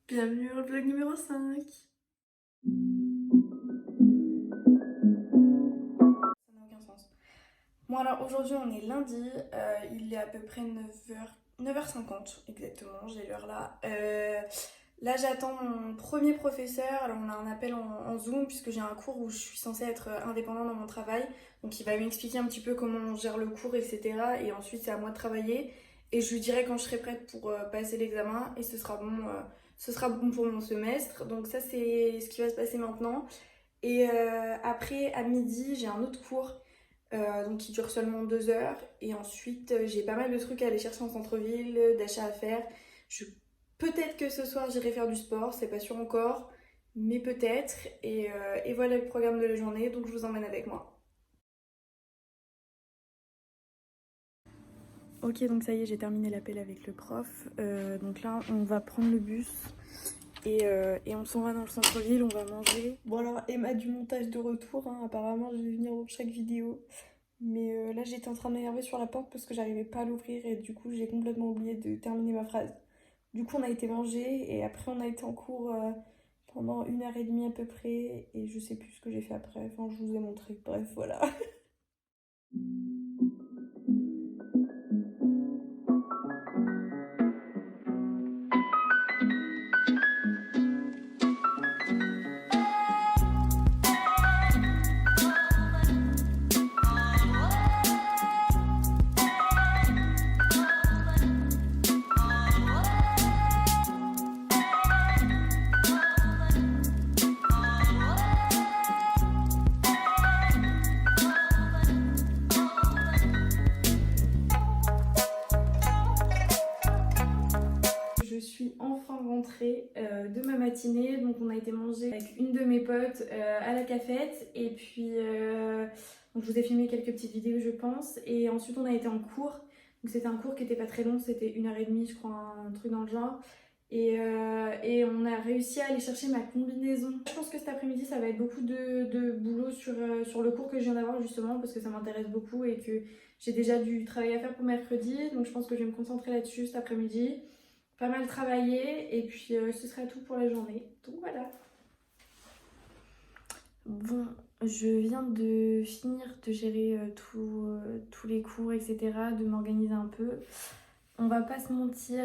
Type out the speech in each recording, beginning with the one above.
Bienvenue dans le vlog numéro 5. Ça n'a aucun sens. Bon alors aujourd'hui on est lundi, il est à peu près 9h50 exactement, j'ai l'heure là. Là j'attends mon premier professeur, alors on a un appel en Zoom puisque j'ai un cours où je suis censée être indépendante dans mon travail. Donc il va m'expliquer un petit peu comment on gère le cours, etc. Et ensuite c'est à moi de travailler. Et je lui dirai quand je serai prête pour passer l'examen et ce sera bon pour mon semestre. Donc ça c'est ce qui va se passer maintenant. Et après, à midi, j'ai un autre cours donc qui dure seulement 2 heures. Et ensuite, j'ai pas mal de trucs à aller chercher en centre-ville, d'achats à faire. Je... Peut-être que ce soir, j'irai faire du sport, c'est pas sûr encore, mais peut-être. Et voilà le programme de la journée, donc je vous emmène avec moi. Ok, donc ça y est, j'ai terminé l'appel avec le prof. Donc là, on va prendre le bus et on s'en va dans le centre-ville, on va manger. Bon alors, Emma du montage de retour, hein, apparemment je vais venir dans chaque vidéo. Mais là, j'étais en train de m'énerver sur la porte parce que j'arrivais pas à l'ouvrir et du coup, j'ai complètement oublié de terminer ma phrase. Du coup, on a été manger et après, on a été en cours pendant 1h30 à peu près et je sais plus ce que j'ai fait après. Enfin, je vous ai montré. Bref, voilà. Je suis enfin rentrée de ma matinée. Donc, on a été manger avec une de mes potes à la cafette. Et puis, donc je vous ai filmé quelques petites vidéos, je pense. Et ensuite, on a été en cours. Donc, c'était un cours qui était pas très long. C'était 1h30, je crois, un truc dans le genre. Et on a réussi à aller chercher ma combinaison. Je pense que cet après-midi, ça va être beaucoup de boulot sur le cours que je viens d'avoir, justement, parce que ça m'intéresse beaucoup et que j'ai déjà du travail à faire pour mercredi. Donc, je pense que je vais me concentrer là-dessus cet après-midi, pas mal travailler et puis ce sera tout pour la journée. Donc voilà. Bon, je viens de finir de gérer tous les cours, etc., de m'organiser un peu. On va pas se mentir,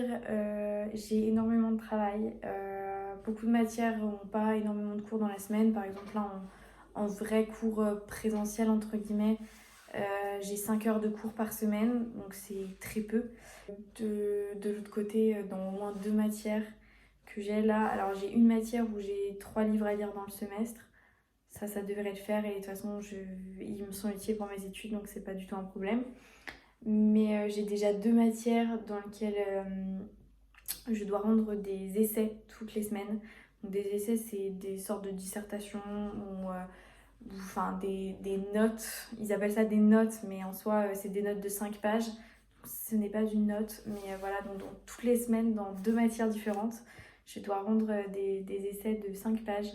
j'ai énormément de travail. Beaucoup de matières n'ont pas énormément de cours dans la semaine. Par exemple, là, en vrai cours présentiel, entre guillemets, j'ai 5 heures de cours par semaine, donc c'est très peu. De l'autre côté, dans au moins 2 matières que j'ai là, alors j'ai une matière où j'ai 3 livres à lire dans le semestre. Ça devrait le faire et de toute façon, ils me sont utiles pour mes études, donc c'est pas du tout un problème. Mais j'ai déjà 2 matières dans lesquelles je dois rendre des essais toutes les semaines. Donc des essais, c'est des sortes de dissertations ou enfin des notes. Ils appellent ça des notes, mais en soi, c'est des notes de 5 pages. Ce n'est pas une note, mais voilà, donc toutes les semaines, dans 2 matières différentes, je dois rendre des essais de 5 pages.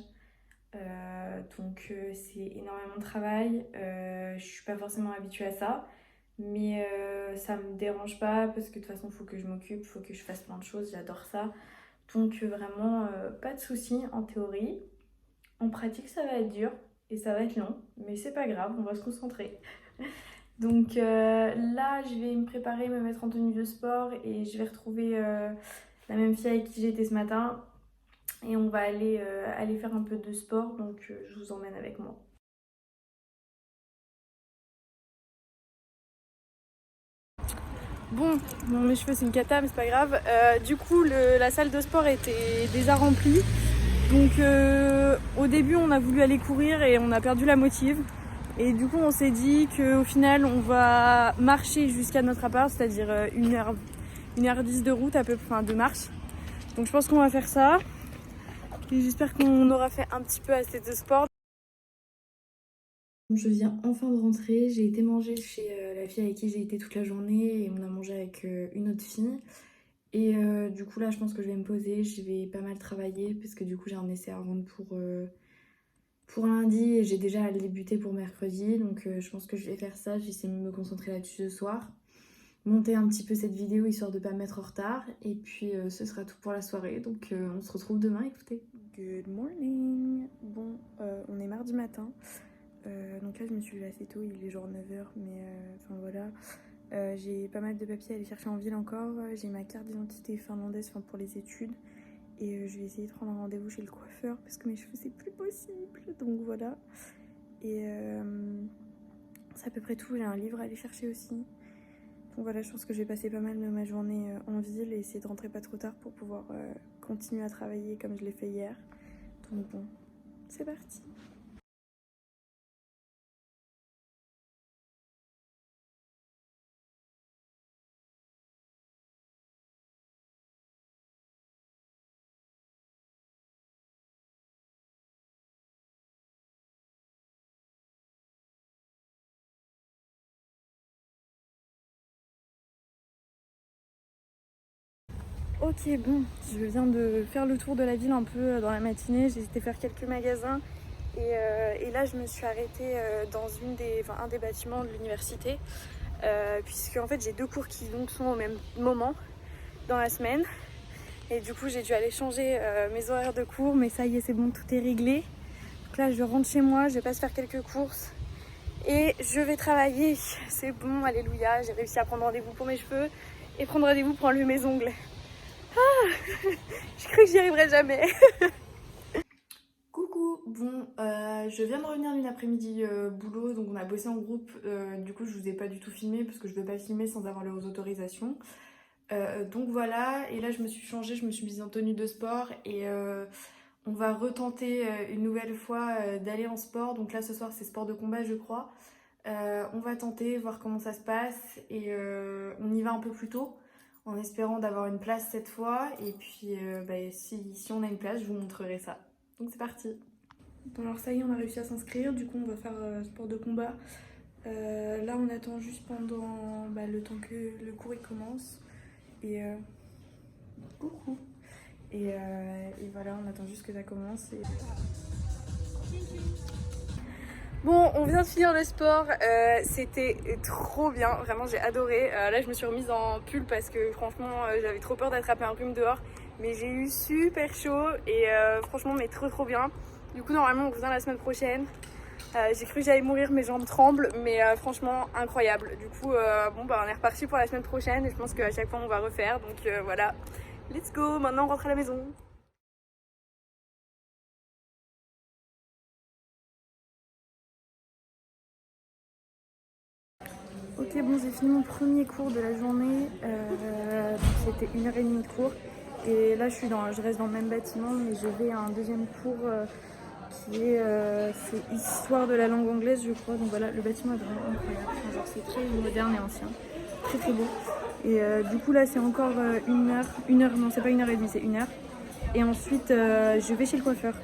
Donc c'est énormément de travail. Je suis pas forcément habituée à ça. Mais ça me dérange pas parce que de toute façon, il faut que je m'occupe, il faut que je fasse plein de choses, j'adore ça. Donc vraiment, pas de soucis en théorie. En pratique, ça va être dur et ça va être long, mais c'est pas grave, on va se concentrer. Donc là, je vais me préparer, me mettre en tenue de sport et je vais retrouver la même fille avec qui j'étais ce matin. Et on va aller faire un peu de sport, donc je vous emmène avec moi. Bon, mes cheveux c'est une cata, mais c'est pas grave. Du coup, la salle de sport était déjà remplie. Donc au début, on a voulu aller courir et on a perdu la motive. Et du coup, on s'est dit qu'au final, on va marcher jusqu'à notre appart, c'est-à-dire 1h10 de route à peu près, enfin de marche. Donc je pense qu'on va faire ça. Et j'espère qu'on aura fait un petit peu assez de sport. Je viens enfin de rentrer, j'ai été manger chez la fille avec qui j'ai été toute la journée et on a mangé avec une autre fille. Et du coup là je pense que je vais me poser, je vais pas mal travailler parce que du coup j'ai un essai à rendre pour lundi et j'ai déjà à le débuter pour mercredi. Donc je pense que je vais faire ça, j'essaie de me concentrer là-dessus ce soir. monter un petit peu cette vidéo histoire de pas me mettre en retard. Et puis ce sera tout pour la soirée. Donc on se retrouve demain, écoutez. Good morning. Bon, on est mardi matin. Donc là je me suis levée assez tôt, il est genre 9h, mais enfin voilà. J'ai pas mal de papiers à aller chercher en ville encore. J'ai ma carte d'identité finlandaise pour les études. Et je vais essayer de prendre un rendez-vous chez le coiffeur parce que mes cheveux c'est plus possible. Donc voilà. Et c'est à peu près tout. J'ai un livre à aller chercher aussi. Donc voilà, je pense que je vais passer pas mal de ma journée en ville et essayer de rentrer pas trop tard pour pouvoir continuer à travailler comme je l'ai fait hier. Donc bon, c'est parti. Ok, bon, je viens de faire le tour de la ville un peu dans la matinée. J'ai été faire quelques magasins et là je me suis arrêtée dans un des bâtiments de l'université puisque en fait j'ai 2 cours qui donc sont au même moment dans la semaine et du coup j'ai dû aller changer mes horaires de cours, mais ça y est, c'est bon, tout est réglé. Donc là je rentre chez moi, je passe faire quelques courses et je vais travailler. C'est bon, alléluia, j'ai réussi à prendre rendez-vous pour mes cheveux et prendre rendez-vous pour enlever mes ongles. Je crois que j'y arriverai jamais. Coucou, bon, je viens de revenir d'une après-midi boulot, donc on a bossé en groupe, du coup je vous ai pas du tout filmé parce que je veux pas filmer sans avoir leurs autorisations. Donc voilà, et là je me suis changée, je me suis mise en tenue de sport et on va retenter une nouvelle fois d'aller en sport. Donc là ce soir c'est sport de combat je crois. On va tenter, voir comment ça se passe et on y va un peu plus tôt en espérant d'avoir une place cette fois. Et puis si on a une place, je vous montrerai ça. Donc c'est parti. Bon alors ça y est, on a réussi à s'inscrire, du coup on va faire sport de combat. Là on attend juste pendant le temps que le cours il commence. Et coucou. Et voilà, on attend juste que ça commence. Bon, on vient de finir le sport, c'était trop bien, vraiment j'ai adoré. Là je me suis remise en pull parce que franchement j'avais trop peur d'attraper un rhume dehors. Mais j'ai eu super chaud et franchement mais trop bien. Du coup normalement on revient la semaine prochaine. J'ai cru que j'allais mourir, mes jambes tremblent, mais franchement incroyable. Du coup on est reparti pour la semaine prochaine et je pense qu'à chaque fois on va refaire. Donc voilà, let's go, maintenant on rentre à la maison. Ok, bon, j'ai fini mon premier cours de la journée. C'était 1h30 de cours. Et là, je reste dans le même bâtiment, mais je vais à un deuxième cours qui est c'est histoire de la langue anglaise, je crois. Donc voilà, le bâtiment est vraiment incroyable. Enfin, genre, c'est très moderne et ancien. Très beau. Et du coup, là, c'est encore 1 heure. 1 heure, non, c'est pas 1h30, c'est 1 heure. Et ensuite, je vais chez le coiffeur.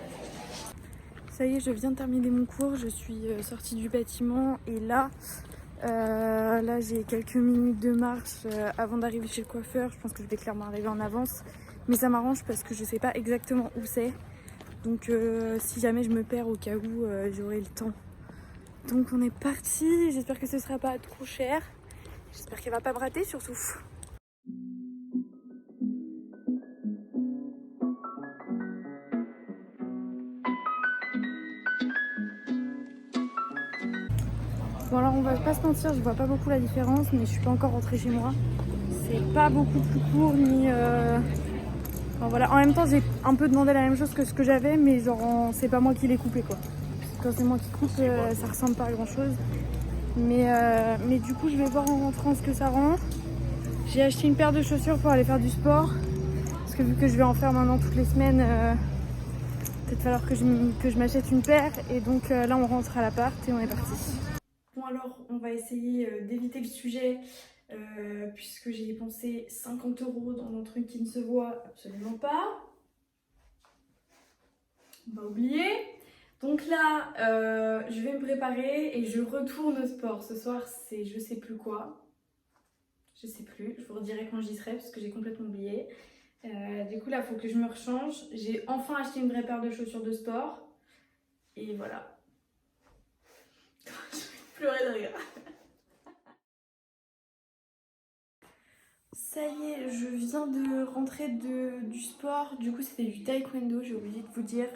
Ça y est, je viens de terminer mon cours. Je suis sortie du bâtiment et là j'ai quelques minutes de marche avant d'arriver chez le coiffeur. Je pense que je vais clairement arriver en avance, mais ça m'arrange parce que je sais pas exactement où c'est. Donc si jamais je me perds au cas où, j'aurai le temps. Donc on est parti, j'espère que ce sera pas trop cher. J'espère qu'elle va pas me rater surtout. Bon alors on va pas se mentir, je vois pas beaucoup la différence, mais je suis pas encore rentrée chez moi. C'est pas beaucoup plus court ni... Enfin, voilà. En même temps j'ai un peu demandé la même chose que ce que j'avais, mais genre c'est pas moi qui l'ai coupé quoi. Quand c'est moi qui coupe, ça ressemble pas à grand chose. Mais du coup je vais voir en rentrant ce que ça rend. J'ai acheté une paire de chaussures pour aller faire du sport. Parce que vu que je vais en faire maintenant toutes les semaines, peut-être falloir que je m'achète une paire. Et donc là on rentre à l'appart et on est parti. Bon alors on va essayer d'éviter le sujet puisque j'ai dépensé 50 € dans un truc qui ne se voit absolument pas. On va oublier. Donc là, je vais me préparer et je retourne au sport. Ce soir, c'est je sais plus quoi. Je sais plus, je vous redirai quand j'y serai parce que j'ai complètement oublié. Du coup, là, il faut que je me rechange. J'ai enfin acheté une vraie paire de chaussures de sport. Et voilà. Je vais pleurer de rire. Ça y est, je viens de rentrer du sport. Du coup, c'était du taekwondo, j'ai oublié de vous dire.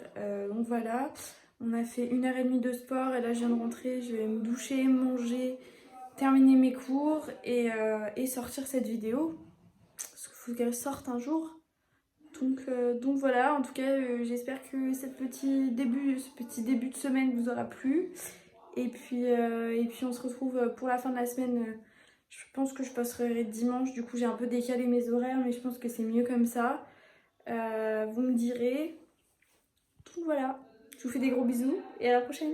Donc voilà, on a fait 1h30 de sport et là, je viens de rentrer. Je vais me doucher, manger, terminer mes cours et sortir cette vidéo. Parce qu'il faut qu'elle sorte un jour. Donc voilà, en tout cas, j'espère que ce petit début de semaine vous aura plu. Et puis on se retrouve pour la fin de la semaine. Je pense que je passerai dimanche, du coup j'ai un peu décalé mes horaires, mais je pense que c'est mieux comme ça. Vous me direz. Donc voilà, je vous fais des gros bisous et à la prochaine.